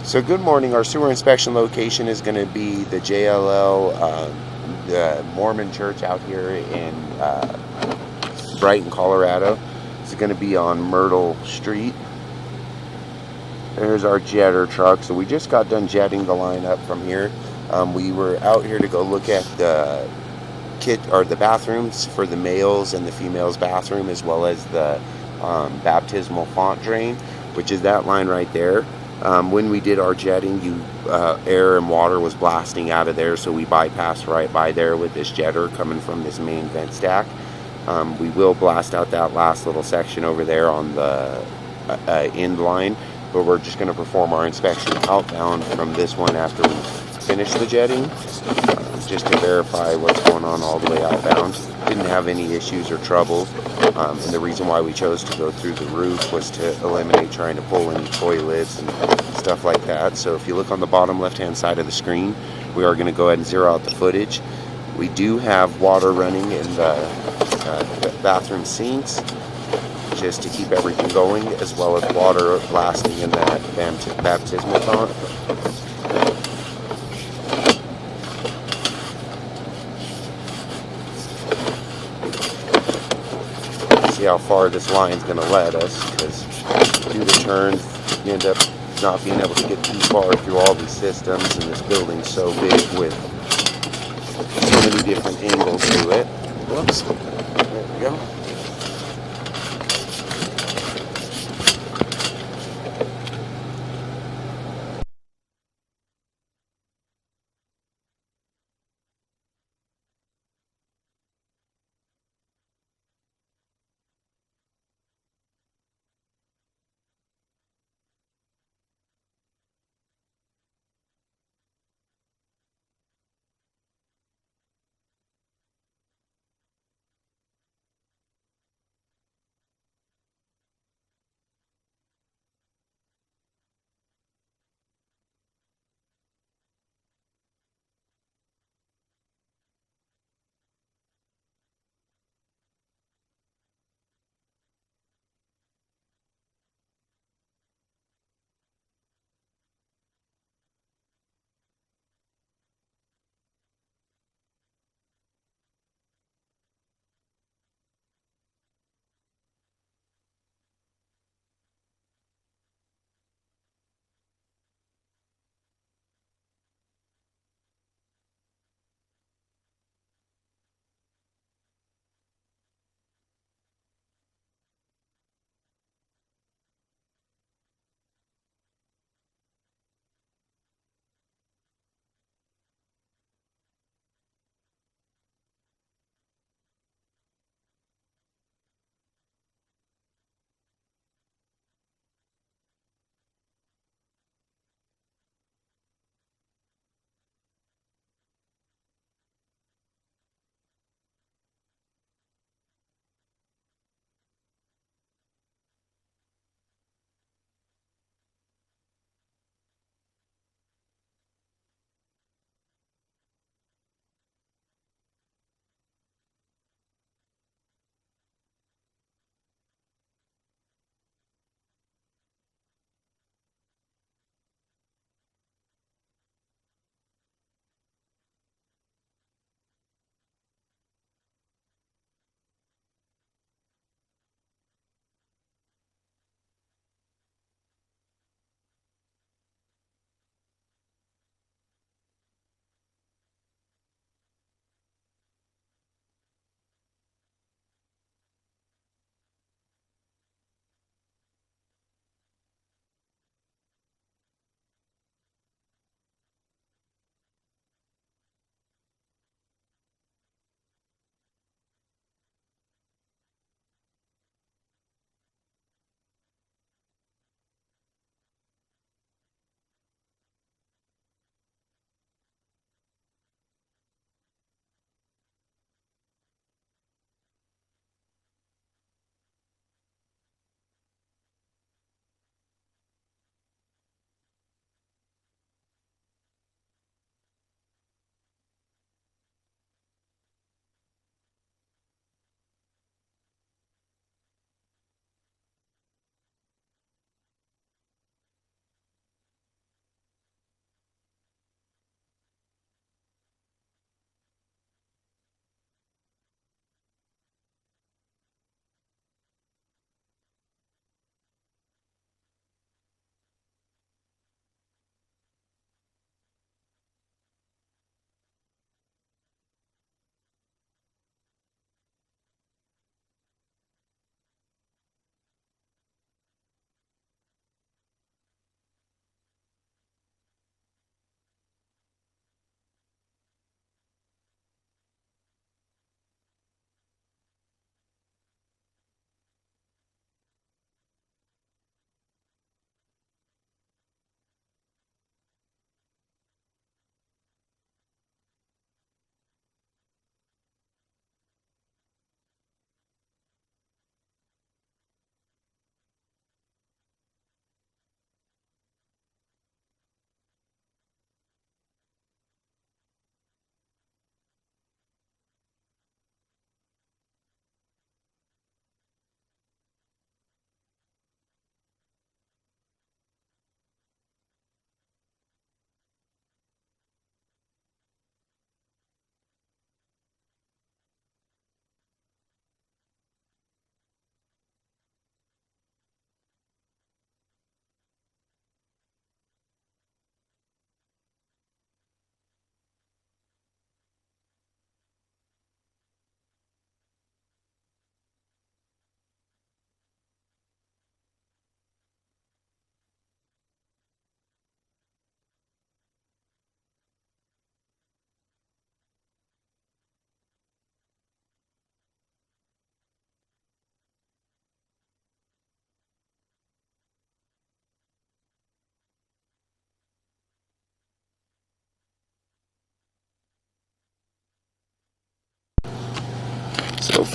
So good morning. Our sewer inspection location is going to be the JLL, the Mormon Church out here in Brighton, Colorado. It's going to be on Myrtle Street. There's our jetter truck. So we just got done jetting the line up from here. We were out here to go look at the the bathrooms for the males and the females bathroom, as well as the baptismal font drain, which is that line right there. When we did our jetting, air and water was blasting out of there, so we bypassed right by there with this jetter coming from this main vent stack. We will blast out that last little section over there on the end line, but we're just going to perform our inspection outbound from this one after we finish the jetting, just to verify what's going on all the way outbound. Didn't have any issues or troubles, and the reason why we chose to go through the roof was to eliminate trying to pull any toilets and stuff like that. So if you look on the bottom left hand side of the screen, we are going to go ahead and zero out the footage. We do have water running in the bathroom sinks just to keep everything going, as well as water blasting in that baptismal font. See how far this line's going to let us, because due to turns, you end up not being able to get too far through all these systems, and this building's so big with so many different angles to it. Whoops. There we go.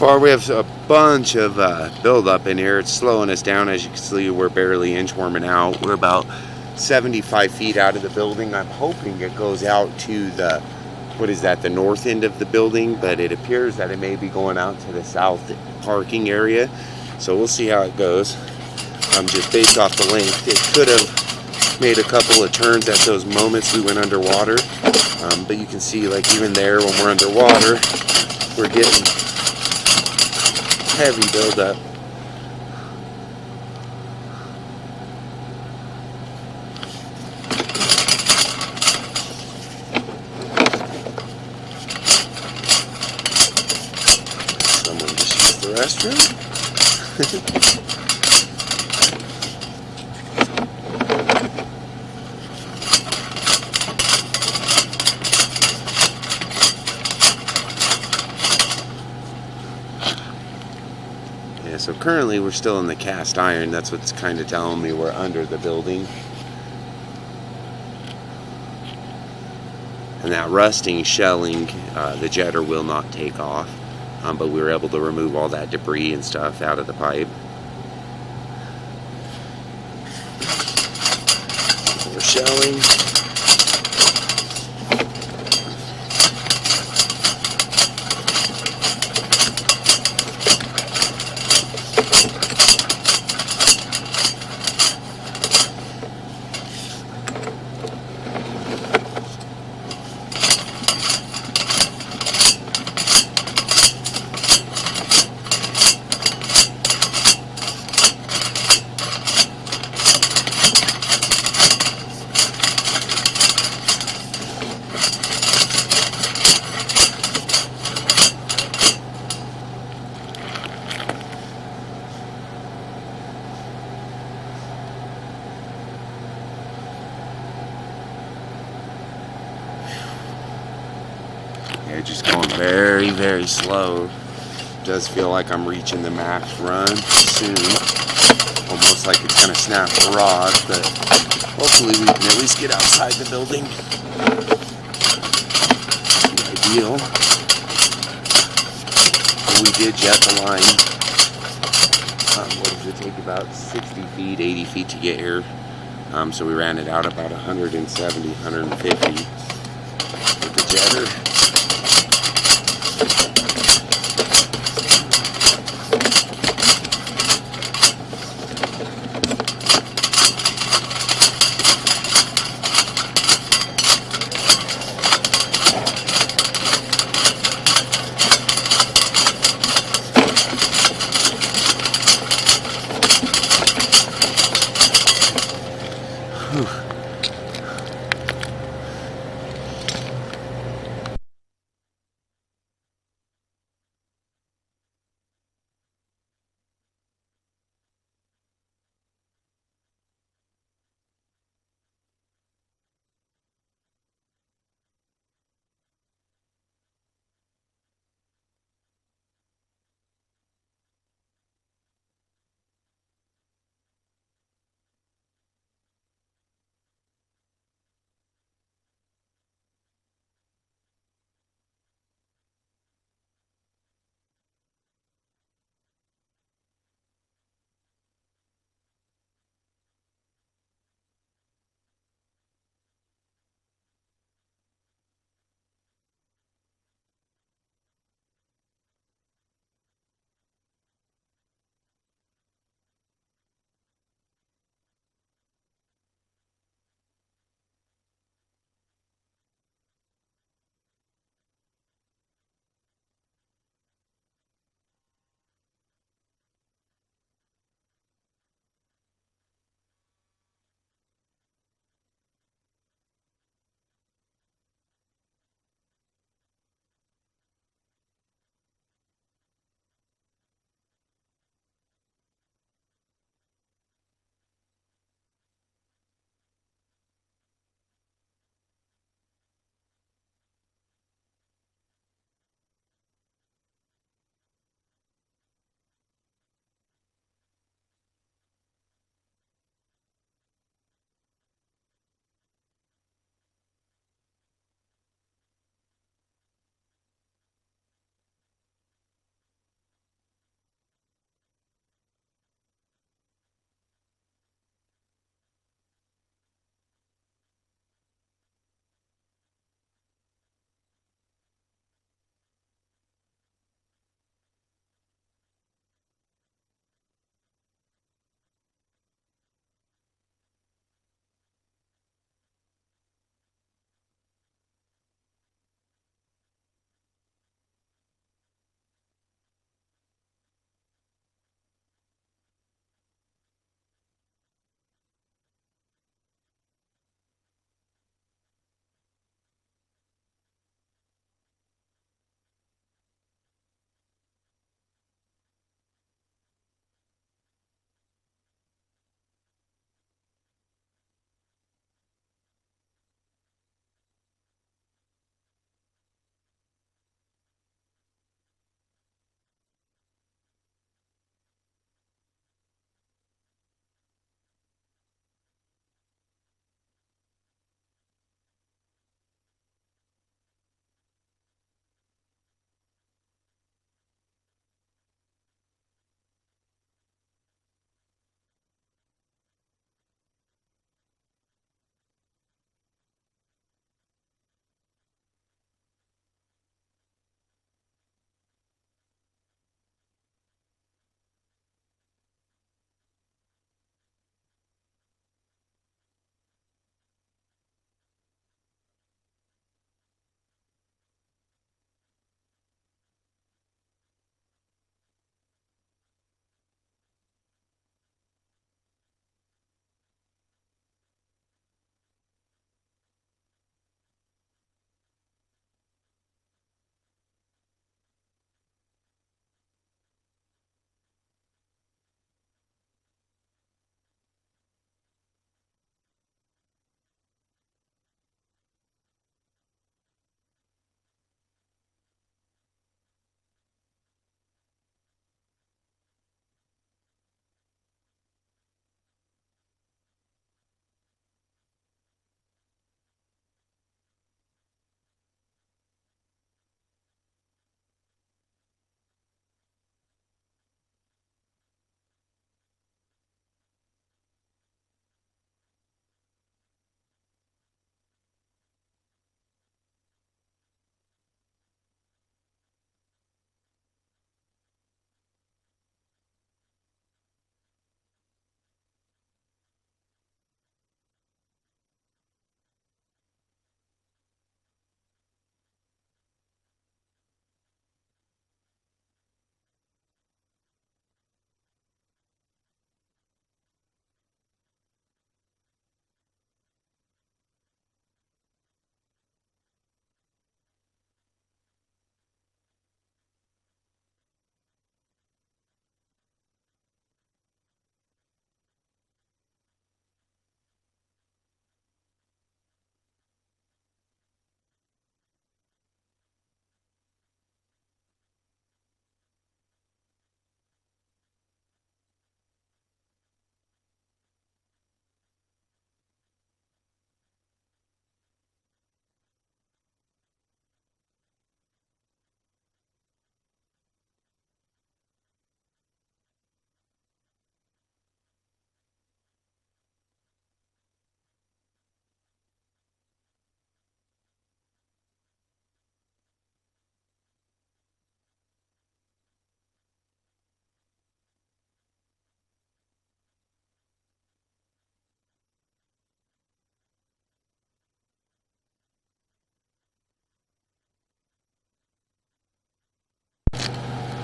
far we have a bunch of buildup in here. It's slowing us down. As you can see, we're barely inch warming out. We're about 75 feet out of the building. I'm hoping it goes out to the, what is that, the north end of the building, but it appears that it may be going out to the south parking area. So we'll see how it goes. Just based off the length, it could have made a couple of turns at those moments we went underwater. But you can see, like, even there when we're underwater, we're getting heavy buildup. Someone just used the restroom. Yeah, so currently we're still in the cast iron. That's what's kind of telling me we're under the building. And that rusting shelling, the jetter will not take off. But we were able to remove all that debris and stuff out of the pipe. More shelling. Yeah, just going very, very slow. Does feel like I'm reaching the max run soon. Almost like it kind of snapped the rod, but hopefully we can at least get outside the building. Ideal. And we did jet the line. What does it take? About 60 feet, 80 feet to get here. So we ran it out about 170, 150 with the jetter.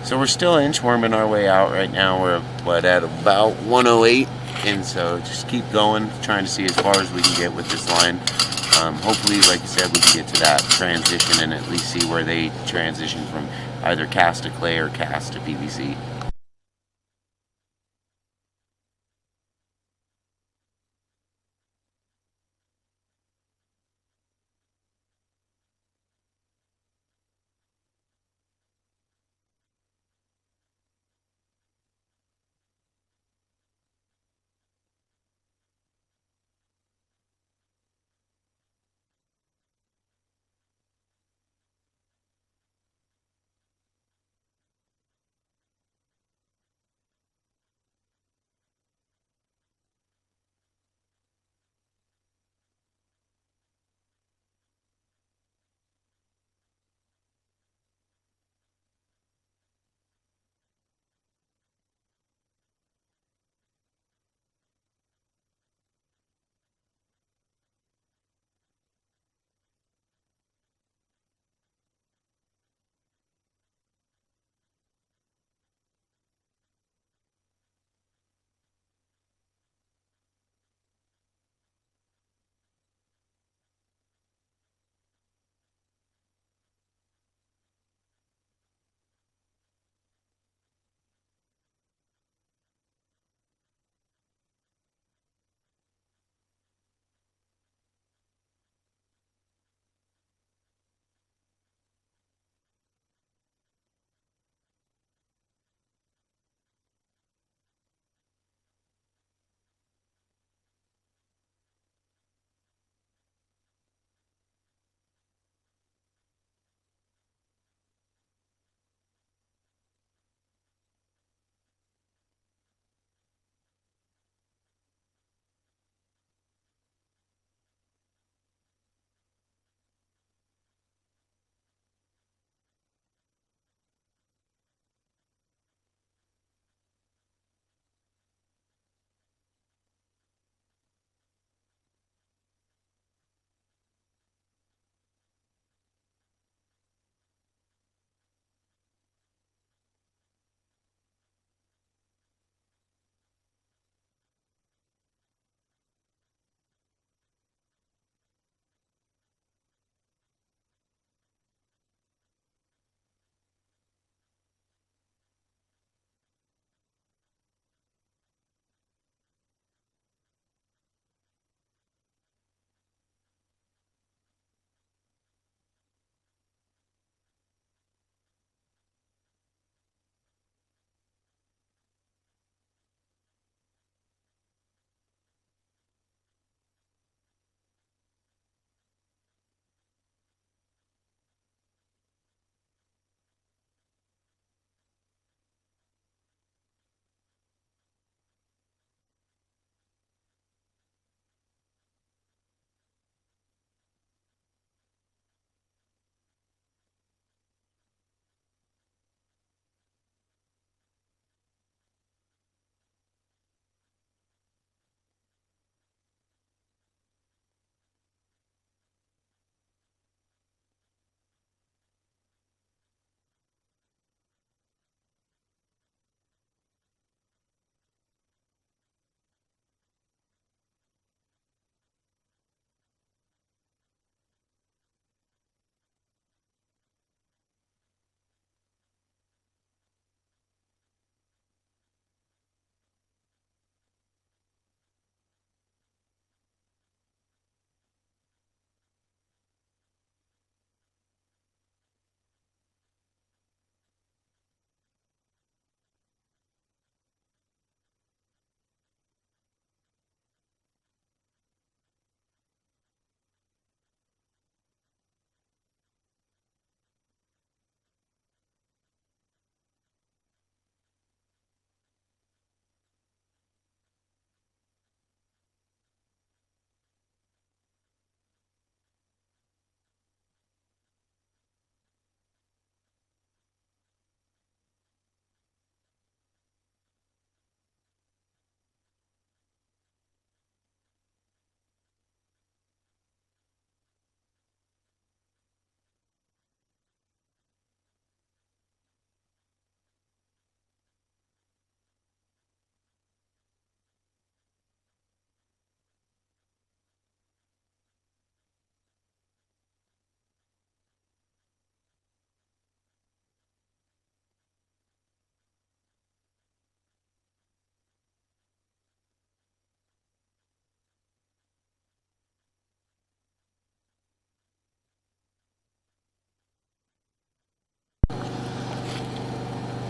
So we're still inchworming our way out right now. We're at about 108, and so just keep going, trying to see as far as we can get with this line. Hopefully, like I said, we can get to that transition and at least see where they transition from either cast to clay or cast to PVC.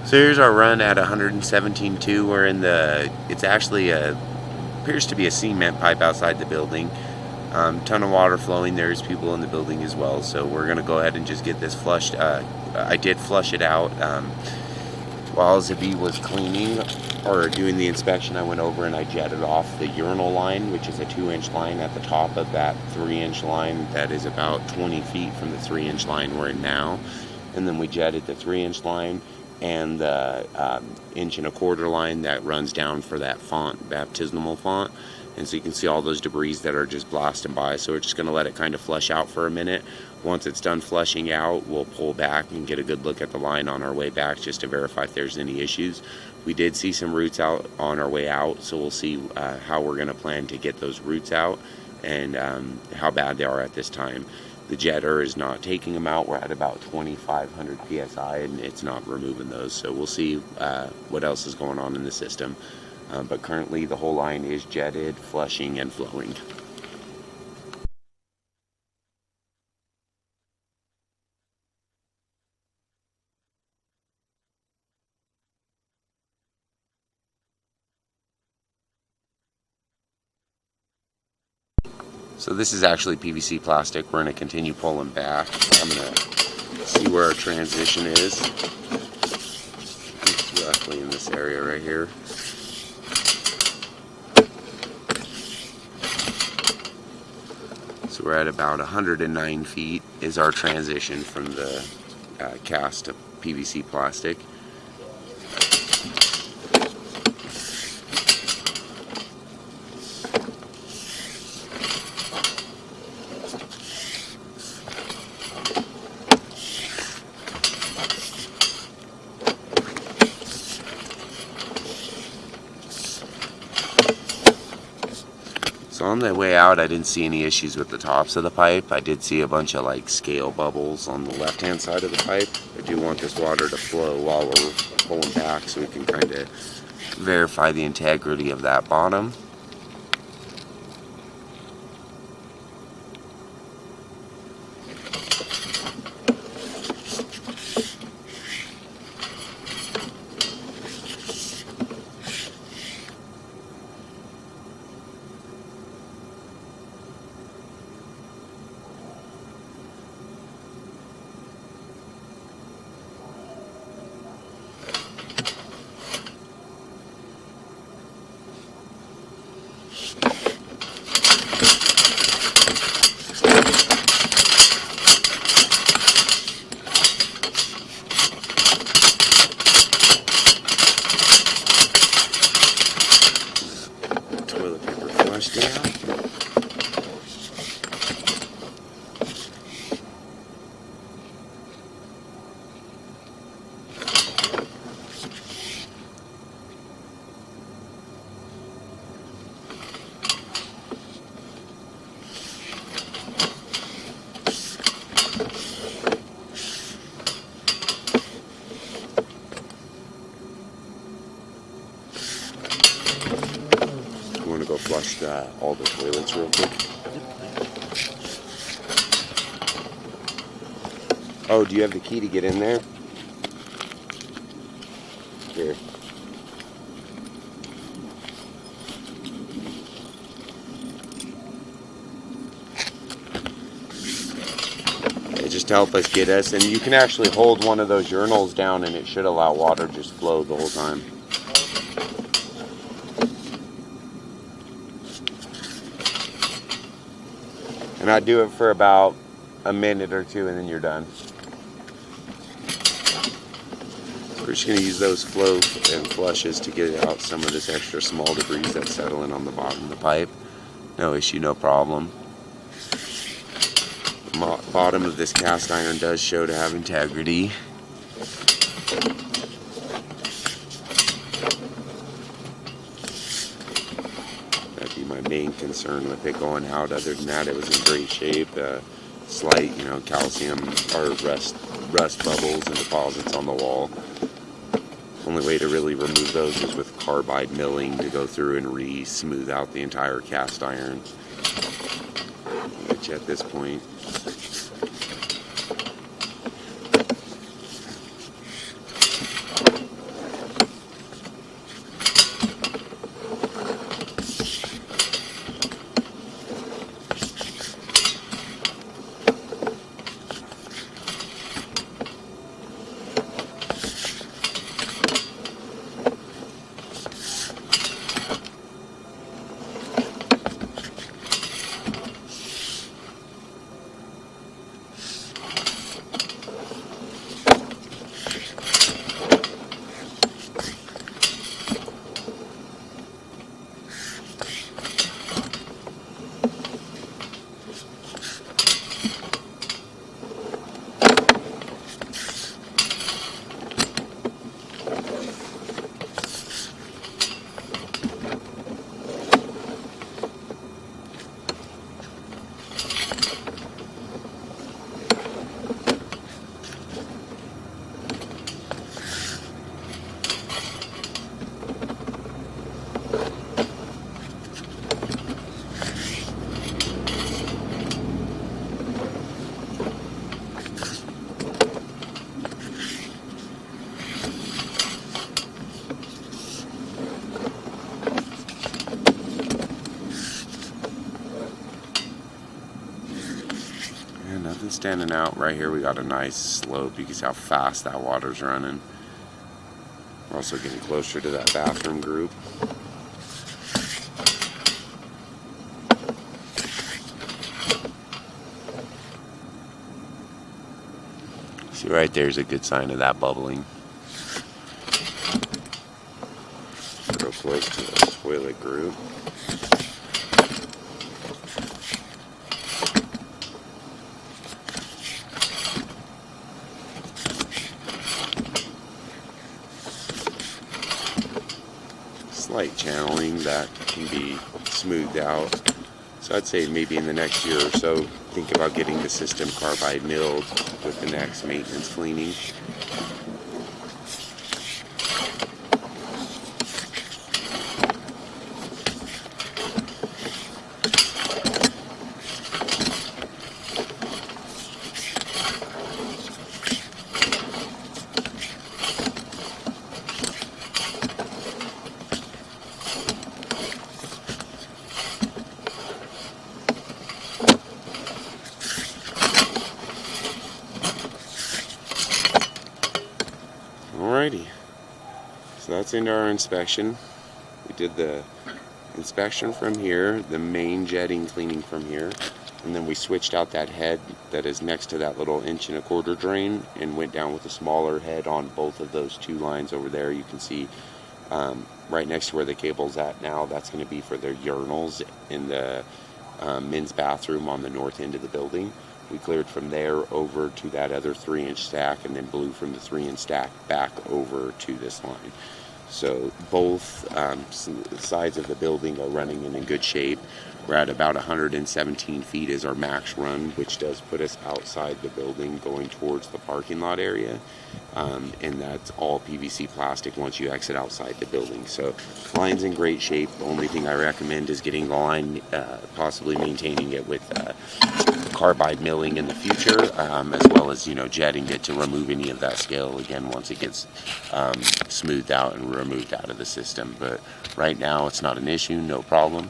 So here's our run at 117.2. We're in the, it's actually appears to be a cement pipe outside the building. Ton of water flowing. There's people in the building as well. So we're going to go ahead and just get this flushed. I did flush it out. While Zabi was cleaning or doing the inspection, I went over and I jetted off the urinal line, which is a 2-inch line at the top of that 3-inch line that is about 20 feet from the 3-inch line we're in now. And then we jetted the 3-inch line and the 1.25-inch line that runs down for that font, baptismal font. And so you can see all those debris that are just blasting by. So we're just going to let it kind of flush out for a minute. Once it's done flushing out, we'll pull back and get a good look at the line on our way back just to verify if there's any issues. We did see some roots out on our way out, so we'll see how we're going to plan to get those roots out and how bad they are at this time. The jetter is not taking them out. We're at about 2,500 psi and it's not removing those. So we'll see what else is going on in the system. But currently the whole line is jetted, flushing, and flowing. So this is actually PVC plastic. We're going to continue pulling back. I'm going to see where our transition is. It's roughly in this area right here. So we're at about 109 feet is our transition from the cast to PVC plastic. So on the way out, I didn't see any issues with the tops of the pipe. I did see a bunch of like scale bubbles on the left-hand side of the pipe. I do want this water to flow while we're pulling back so we can kind of verify the integrity of that bottom. Go flush all the toilets real quick. Oh, do you have the key to get in there? Here. Okay, just to help us get us, and you can actually hold one of those urinals down and it should allow water to just flow the whole time. And I do it for about a minute or two and then you're done. So we're just going to use those flow and flushes to get out some of this extra small debris that's settling on the bottom of the pipe. No issue, no problem. The bottom of this cast iron does show to have integrity. My main concern with it going out. Other than that, it was in great shape. Slight, calcium or rust bubbles and deposits on the wall. Only way to really remove those is with carbide milling to go through and re-smooth out the entire cast iron. Which at this point, nothing standing out. Right here we got a nice slope. You can see how fast that water's running. We're also getting closer to that bathroom group. See, right there's a good sign of that bubbling. Real close to the toilet group. Slight channeling that can be smoothed out. So I'd say maybe in the next year or so, think about getting the system carbide milled with the next maintenance cleaning. Alrighty, so that's into our inspection. We did the inspection from here, the main jetting cleaning from here, and then we switched out that head that is next to that little 1.25 inch drain and went down with a smaller head on both of those two lines over there. You can see right next to where the cable's at now, that's going to be for their urinals in the men's bathroom on the north end of the building. We cleared from there over to that other 3-inch stack and then blew from the 3-inch stack back over to this line. So both sides of the building are running in good shape. We're at about 117 feet is our max run, which does put us outside the building going towards the parking lot area. And that's all PVC plastic once you exit outside the building. So the line's in great shape. The only thing I recommend is getting the line, possibly maintaining it with carbide milling in the future, as well as, jetting it to remove any of that scale again once it gets smoothed out and removed out of the system. But right now it's not an issue, no problem.